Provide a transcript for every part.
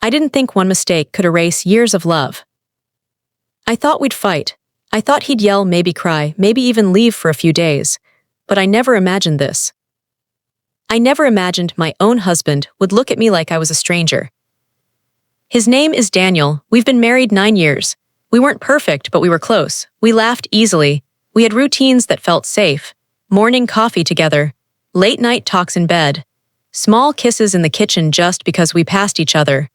I didn't think one mistake could erase years of love. I thought we'd fight. I thought he'd yell, maybe cry, maybe even leave for a few days. But I never imagined this. I never imagined my own husband would look at me like I was a stranger. His name is Daniel. We've been married 9 years. We weren't perfect, but we were close. We laughed easily. We had routines that felt safe. Morning coffee together. Late night talks in bed. Small kisses in the kitchen just because we passed each other.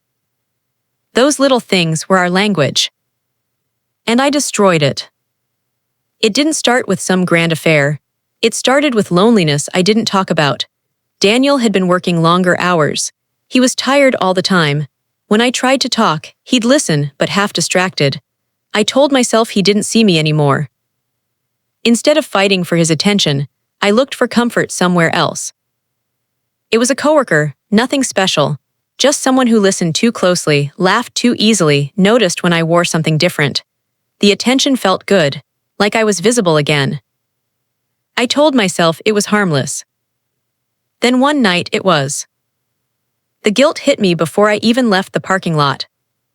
Those little things were our language. And I destroyed it. It didn't start with some grand affair. It started with loneliness I didn't talk about. Daniel had been working longer hours. He was tired all the time. When I tried to talk, he'd listen, but half distracted. I told myself he didn't see me anymore. Instead of fighting for his attention, I looked for comfort somewhere else. It was a coworker, nothing special. Just someone who listened too closely, laughed too easily, noticed when I wore something different. The attention felt good, like I was visible again. I told myself it was harmless. Then one night it was. The guilt hit me before I even left the parking lot.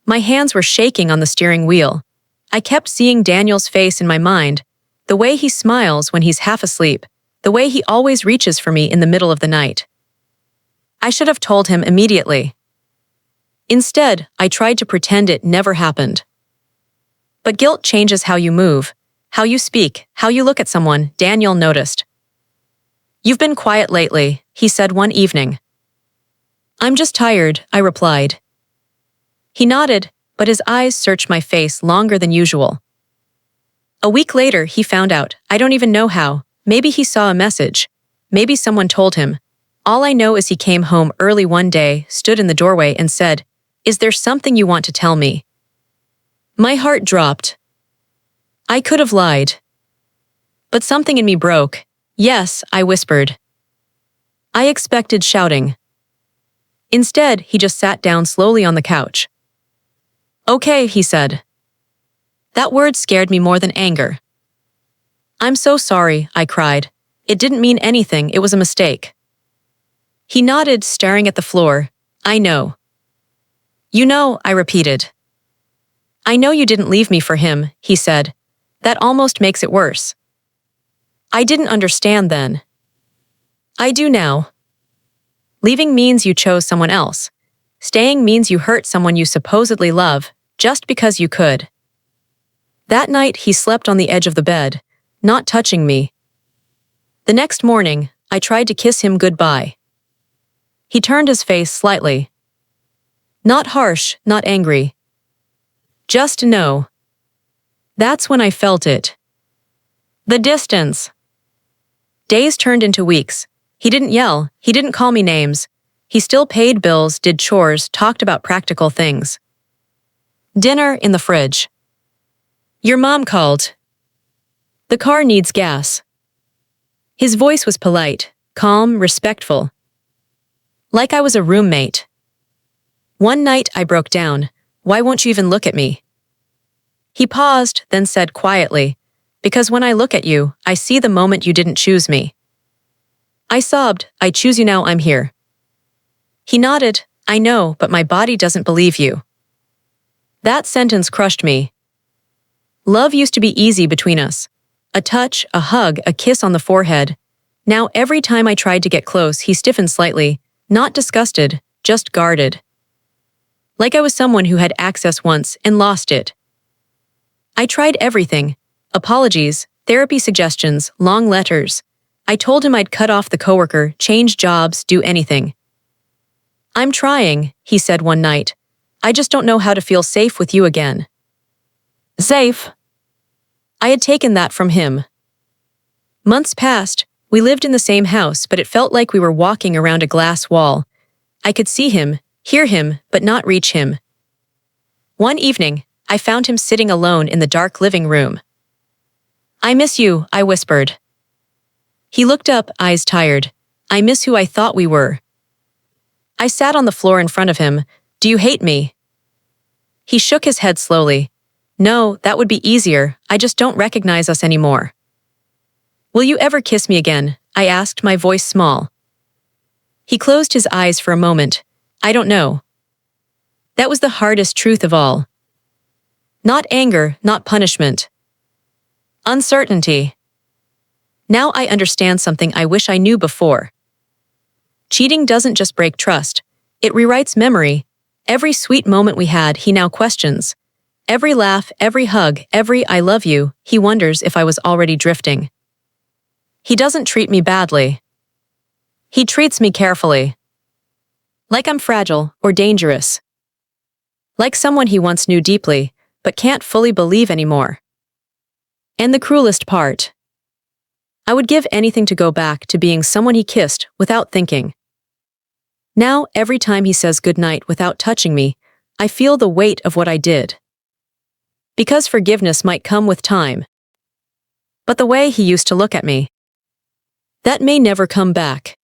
My hands were shaking on the steering wheel. I kept seeing Daniel's face in my mind, the way he smiles when he's half asleep, the way he always reaches for me in the middle of the night. I should have told him immediately. Instead, I tried to pretend it never happened. But guilt changes how you move, how you speak, how you look at someone, Daniel noticed. "You've been quiet lately," he said one evening. "I'm just tired," I replied. He nodded, but his eyes searched my face longer than usual. A week later, he found out. I don't even know how. Maybe he saw a message. Maybe someone told him. All I know is he came home early one day, stood in the doorway and said, "Is there something you want to tell me?" My heart dropped. I could have lied. But something in me broke. "Yes," I whispered. I expected shouting. Instead, he just sat down slowly on the couch. "Okay," he said. That word scared me more than anger. "I'm so sorry," I cried. "It didn't mean anything, it was a mistake." He nodded, staring at the floor. "I know." "You know," I repeated. "I know you didn't leave me for him," he said. "That almost makes it worse." I didn't understand then. I do now. Leaving means you chose someone else. Staying means you hurt someone you supposedly love, just because you could. That night, he slept on the edge of the bed, not touching me. The next morning, I tried to kiss him goodbye. He turned his face slightly. Not harsh, not angry. Just no. That's when I felt it. The distance. Days turned into weeks. He didn't yell, he didn't call me names. He still paid bills, did chores, talked about practical things. Dinner in the fridge. "Your mom called. The car needs gas." His voice was polite, calm, respectful. Like I was a roommate. One night I broke down. "Why won't you even look at me?" He paused, then said quietly, "Because when I look at you, I see the moment you didn't choose me." I sobbed, "I choose you now, I'm here." He nodded, "I know, but my body doesn't believe you." That sentence crushed me. Love used to be easy between us. A touch, a hug, a kiss on the forehead. Now every time I tried to get close, he stiffened slightly, not disgusted, just guarded. Like I was someone who had access once and lost it. I tried everything. Apologies, therapy suggestions, long letters. I told him I'd cut off the coworker, change jobs, do anything. "I'm trying," he said one night. "I just don't know how to feel safe with you again." Safe? I had taken that from him. Months passed. We lived in the same house, but it felt like we were walking around a glass wall. I could see him, hear him, but not reach him. One evening, I found him sitting alone in the dark living room. "I miss you," I whispered. He looked up, eyes tired. "I miss who I thought we were." I sat on the floor in front of him. "Do you hate me?" He shook his head slowly. "No, that would be easier. I just don't recognize us anymore." "Will you ever kiss me again?" I asked, my voice small. He closed his eyes for a moment. "I don't know." That was the hardest truth of all. Not anger, not punishment. Uncertainty. Now I understand something I wish I knew before. Cheating doesn't just break trust. It rewrites memory. Every sweet moment we had, he now questions. Every laugh, every hug, every I love you, he wonders if I was already drifting. He doesn't treat me badly. He treats me carefully. Like I'm fragile or dangerous. Like someone he once knew deeply, but can't fully believe anymore. And the cruelest part. I would give anything to go back to being someone he kissed without thinking. Now, every time he says goodnight without touching me, I feel the weight of what I did. Because forgiveness might come with time. But the way he used to look at me, that may never come back.